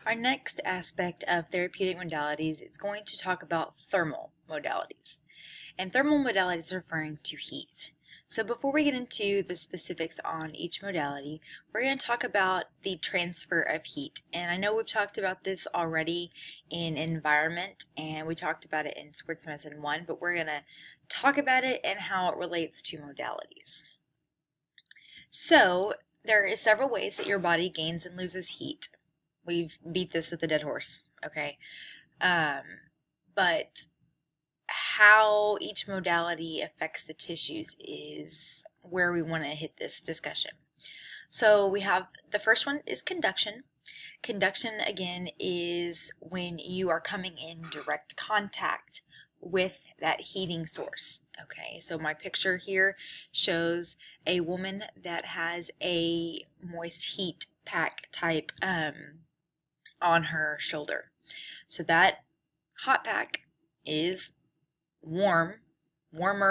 Our next aspect of therapeutic modalities is going to talk about thermal modalities. And thermal modalities are referring to heat. So before we get into the specifics on each modality, we're going to talk about the transfer of heat. And I know we've talked about this already in environment, and we talked about it in Sports Medicine 1, but we're going to talk about it and how it relates to modalities. So there are several ways that your body gains and loses heat. We've beat this with a dead horse, okay? But how each modality affects the tissues is where we want to hit this discussion. So we have the first one is conduction. Conduction, again, is when you are coming in direct contact with that heating source. Okay, so my picture here shows a woman that has a moist heat pack type on her shoulder. So that hot pack is warmer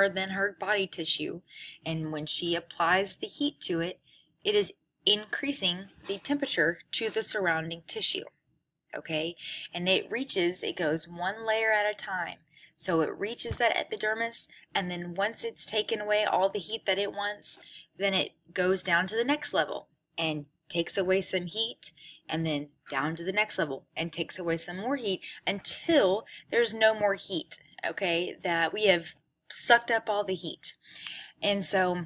than her body tissue, and when she applies the heat to it, it is increasing the temperature to the surrounding tissue. Okay, and it goes one layer at a time. So it reaches that epidermis, and then once it's taken away all the heat that it wants, then it goes down to the next level and takes away some heat, and then down to the next level and takes away some more heat until there's no more heat, okay, that we have sucked up all the heat. And so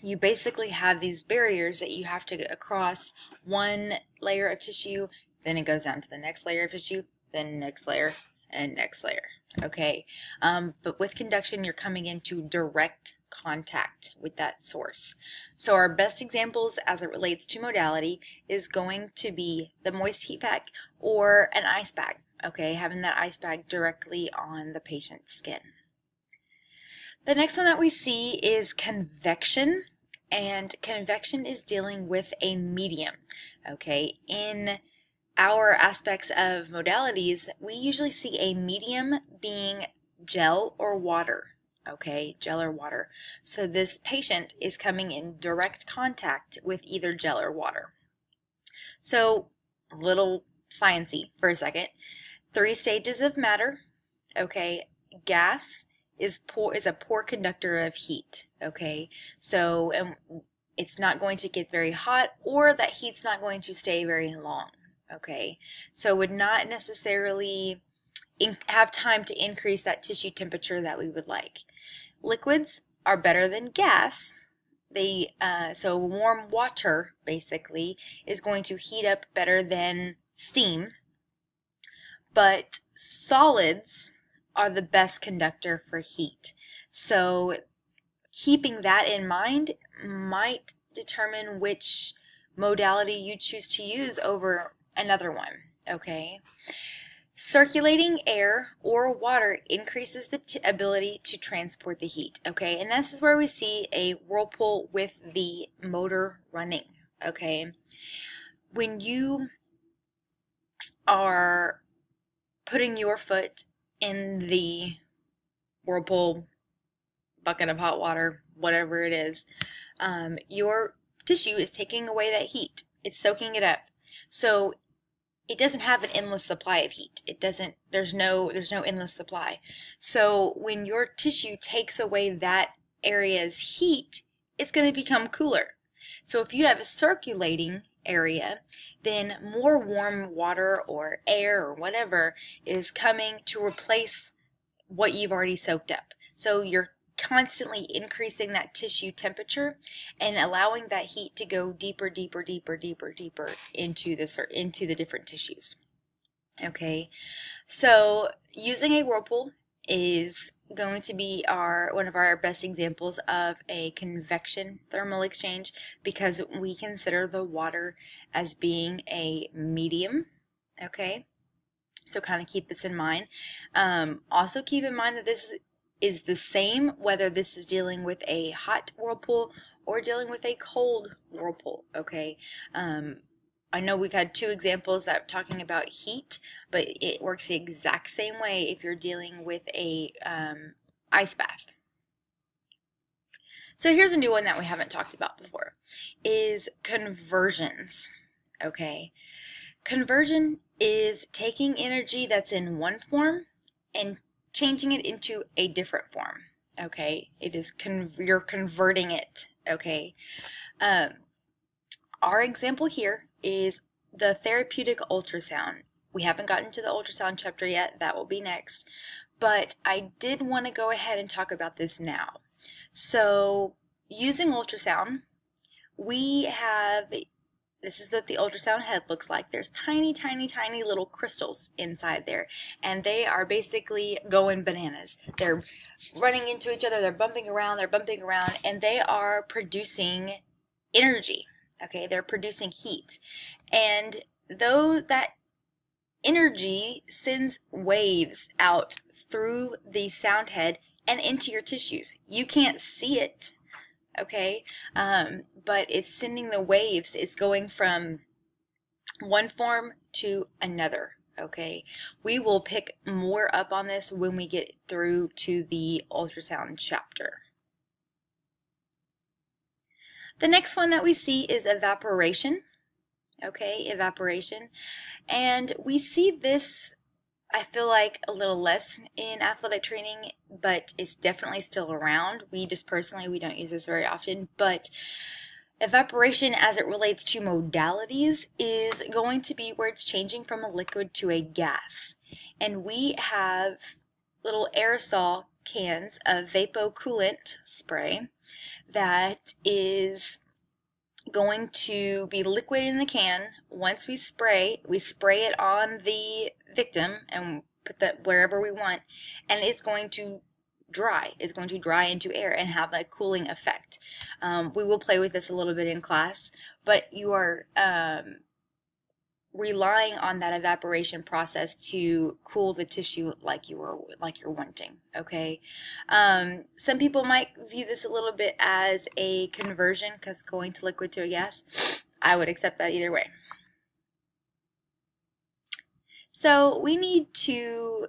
you basically have these barriers that you have to get across one layer of tissue, then it goes down to the next layer of tissue, then next layer, and next layer, okay? But with conduction, you're coming into direct contact with that source. So our best examples as it relates to modality is going to be the moist heat pack or an ice bag, okay, having that ice bag directly on the patient's skin. The next one that we see is convection, and convection is dealing with a medium, okay? In our aspects of modalities, we usually see a medium being gel or water. Okay, gel or water. So this patient is coming in direct contact with either gel or water. So a little sciencey for a second. 3 stages of matter. Okay, gas is a poor conductor of heat. Okay, so it's not going to get very hot, or that heat's not going to stay very long. Okay, so would not necessarily have time to increase that tissue temperature that we would like. Liquids are better than gas. So warm water basically is going to heat up better than steam, but solids are the best conductor for heat. So keeping that in mind might determine which modality you choose to use over another one, okay? Circulating air or water increases the ability to transport the heat, okay? And this is where we see a whirlpool with the motor running, okay? When you are putting your foot in the whirlpool, bucket of hot water, whatever it is, your tissue is taking away that heat. It's soaking it up. So it doesn't have an endless supply of heat. There's no endless supply. So when your tissue takes away that area's heat, it's going to become cooler. So if you have a circulating area, then more warm water or air or whatever is coming to replace what you've already soaked up. So you're constantly increasing that tissue temperature and allowing that heat to go deeper into the different tissues. Okay, so using a whirlpool is going to be one of our best examples of a convection thermal exchange, because we consider the water as being a medium. Okay, so kind of keep this in mind. Also keep in mind that this is the same whether this is dealing with a hot whirlpool or dealing with a cold whirlpool, okay? I know we've had 2 examples that are talking about heat, but it works the exact same way if you're dealing with a ice bath. So here's a new one that we haven't talked about before, is conversions, okay? Conversion is taking energy that's in one form and changing it into a different form. Okay, it is you're converting it. Okay, our example here is the therapeutic ultrasound. We haven't gotten to the ultrasound chapter yet. That will be next. But I did want to go ahead and talk about this now. So using ultrasound, we have, this is what the ultrasound head looks like. There's tiny, tiny, tiny little crystals inside there, and they are basically going bananas. They're running into each other, they're bumping around, and they are producing energy. Okay, they're producing heat. And though that energy sends waves out through the sound head and into your tissues. You can't see it, okay? But it's sending the waves. It's going from one form to another, okay? We will pick more up on this when we get through to the ultrasound chapter. The next one that we see is evaporation. Okay, evaporation. And we see this, I feel like, a little less in athletic training, but it's definitely still around. We just personally, we don't use this very often, but evaporation as it relates to modalities is going to be where it's changing from a liquid to a gas. And we have little aerosol cans of vapocoolant spray that is going to be liquid in the can. Once we spray it on the victim and put that wherever we want, and it's going to dry. It's going to dry into air and have a cooling effect. We will play with this a little bit in class, but you are relying on that evaporation process to cool the tissue like you're wanting. Okay, some people might view this a little bit as a conversion because going to liquid to a gas. I would accept that either way. So we need to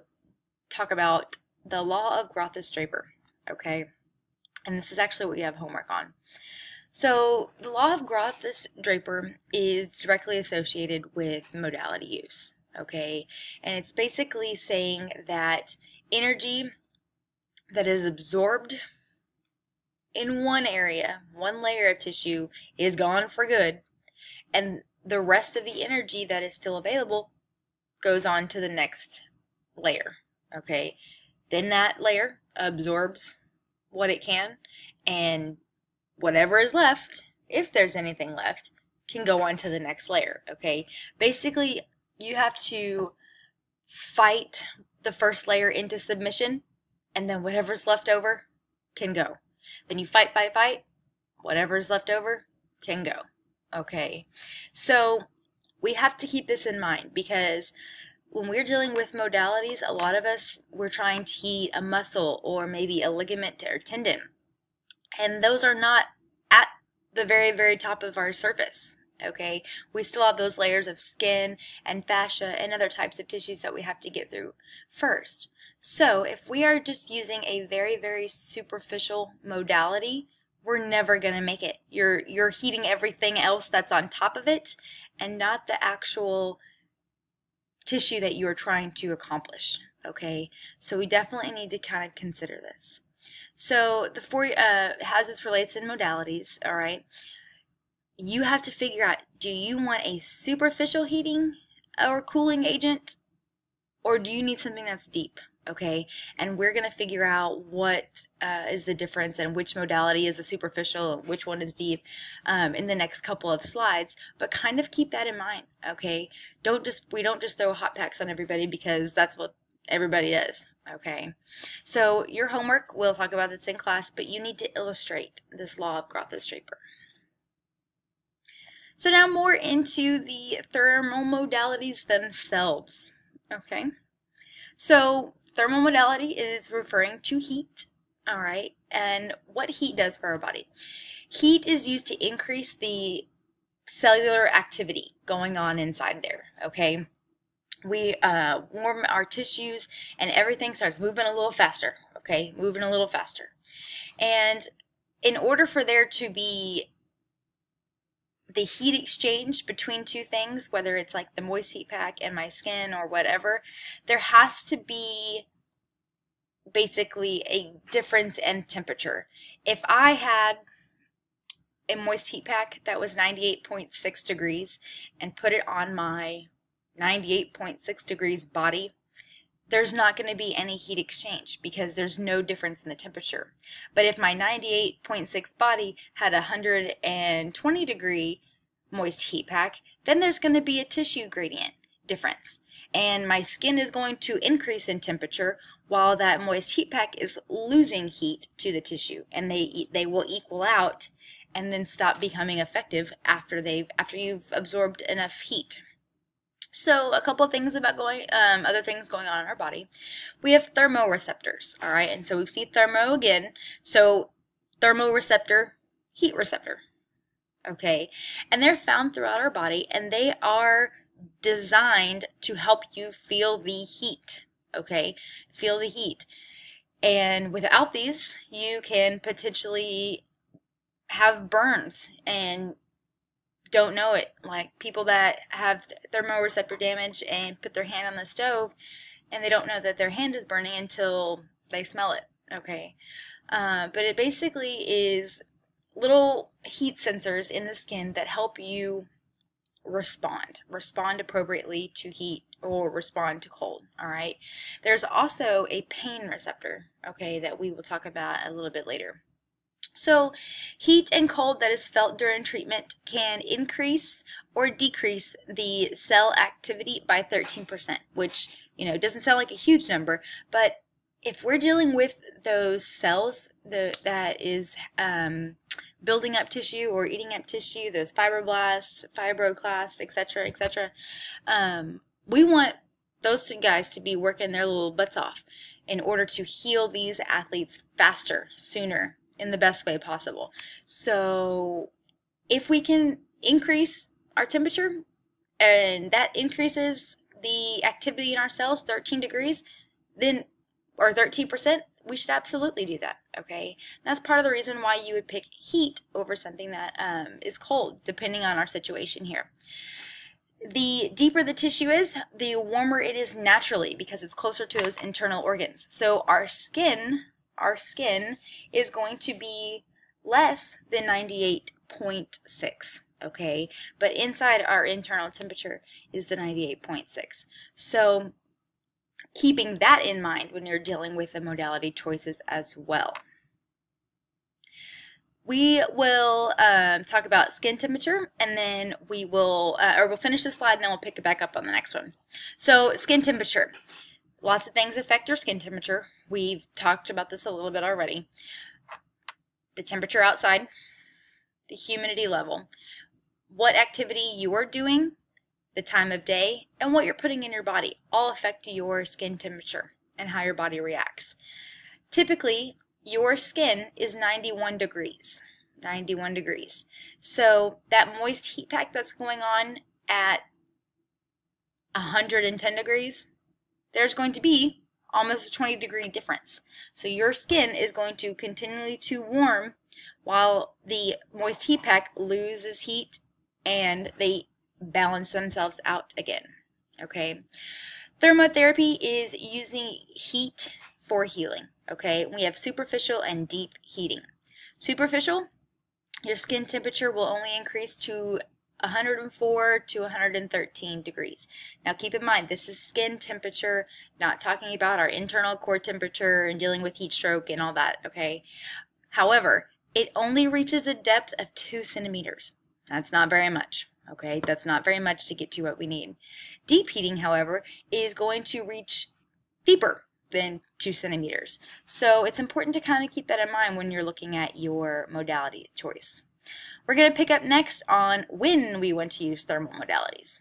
talk about the law of Grothus-Draper. Okay, and this is actually what we have homework on. So the law of Grothus-Draper is directly associated with modality use, okay? And it's basically saying that energy that is absorbed in one area, one layer of tissue, is gone for good, and the rest of the energy that is still available goes on to the next layer, okay? Then that layer absorbs what it can, and whatever is left, if there's anything left, can go on to the next layer, okay? Basically, you have to fight the first layer into submission, and then whatever's left over can go. Then you fight, whatever's left over can go, okay? So we have to keep this in mind, because when we're dealing with modalities, a lot of us, we're trying to heat a muscle or maybe a ligament or tendon. And those are not at the very, very top of our surface, okay? We still have those layers of skin and fascia and other types of tissues that we have to get through first. So if we are just using a very, very superficial modality, we're never going to make it. You're heating everything else that's on top of it and not the actual tissue that you are trying to accomplish, okay? So we definitely need to kind of consider this. So the how this relates in modalities, all right? You have to figure out, do you want a superficial heating or cooling agent, or do you need something that's deep, okay? And we're going to figure out what is the difference and which modality is a superficial and which one is deep in the next couple of slides, but kind of keep that in mind, okay? We don't just throw hot packs on everybody because that's what everybody does. Okay, so your homework, we'll talk about this in class, but you need to illustrate this law of Grothus-Draper. So now more into the thermal modalities themselves. Okay, so thermal modality is referring to heat, all right, and what heat does for our body. Heat is used to increase the cellular activity going on inside there, okay? We warm our tissues and everything starts moving a little faster, okay? Moving a little faster. And in order for there to be the heat exchange between two things, whether it's like the moist heat pack and my skin or whatever, there has to be basically a difference in temperature. If I had a moist heat pack that was 98.6 degrees and put it on my 98.6 degrees body, there's not going to be any heat exchange because there's no difference in the temperature. But if my 98.6 body had a 120 degree moist heat pack, then there's going to be a tissue gradient difference. And my skin is going to increase in temperature while that moist heat pack is losing heat to the tissue. And they will equal out and then stop becoming effective after you've absorbed enough heat. So a couple of things about other things going on in our body. We have thermoreceptors, all right? And so we see thermo again. So thermoreceptor, heat receptor, okay? And they're found throughout our body, and they are designed to help you feel the heat, okay? Feel the heat. And without these, you can potentially have burns and don't know it, like people that have thermoreceptor damage and put their hand on the stove and they don't know that their hand is burning until they smell it, okay? But it basically is little heat sensors in the skin that help you respond appropriately to heat or respond to cold, all right? There's also a pain receptor, okay, that we will talk about a little bit later. So heat and cold that is felt during treatment can increase or decrease the cell activity by 13%, which, doesn't sound like a huge number, but if we're dealing with those cells that is building up tissue or eating up tissue, those fibroblasts, fibroclasts, etc., we want those guys to be working their little butts off in order to heal these athletes faster, sooner, in the best way possible. So if we can increase our temperature and that increases the activity in our cells 13 degrees, then, or 13%, we should absolutely do that, okay? And that's part of the reason why you would pick heat over something that is cold, depending on our situation here. The deeper the tissue is, the warmer it is naturally because it's closer to those internal organs. So our skin is going to be less than 98.6, okay? But inside our internal temperature is the 98.6. So keeping that in mind when you're dealing with the modality choices as well. We will talk about skin temperature, and then we'll finish this slide and then we'll pick it back up on the next one. So skin temperature. Lots of things affect your skin temperature. We've talked about this a little bit already. The temperature outside, the humidity level, what activity you are doing, the time of day, and what you're putting in your body all affect your skin temperature and how your body reacts. Typically, your skin is 91 degrees. 91 degrees. So that moist heat pack that's going on at 110 degrees, there's going to be almost a 20-degree difference. So your skin is going to continually to warm while the moist heat pack loses heat and they balance themselves out again, okay? Thermotherapy is using heat for healing, okay? We have superficial and deep heating. Superficial, your skin temperature will only increase to 104 to 113 degrees. Now keep in mind, this is skin temperature, not talking about our internal core temperature and dealing with heat stroke and all that, okay? However, it only reaches a depth of 2 centimeters. That's not very much, okay? That's not very much to get to what we need. Deep heating, however, is going to reach deeper than 2 centimeters. So it's important to kind of keep that in mind when you're looking at your modality choice. We're going to pick up next on when we want to use thermal modalities.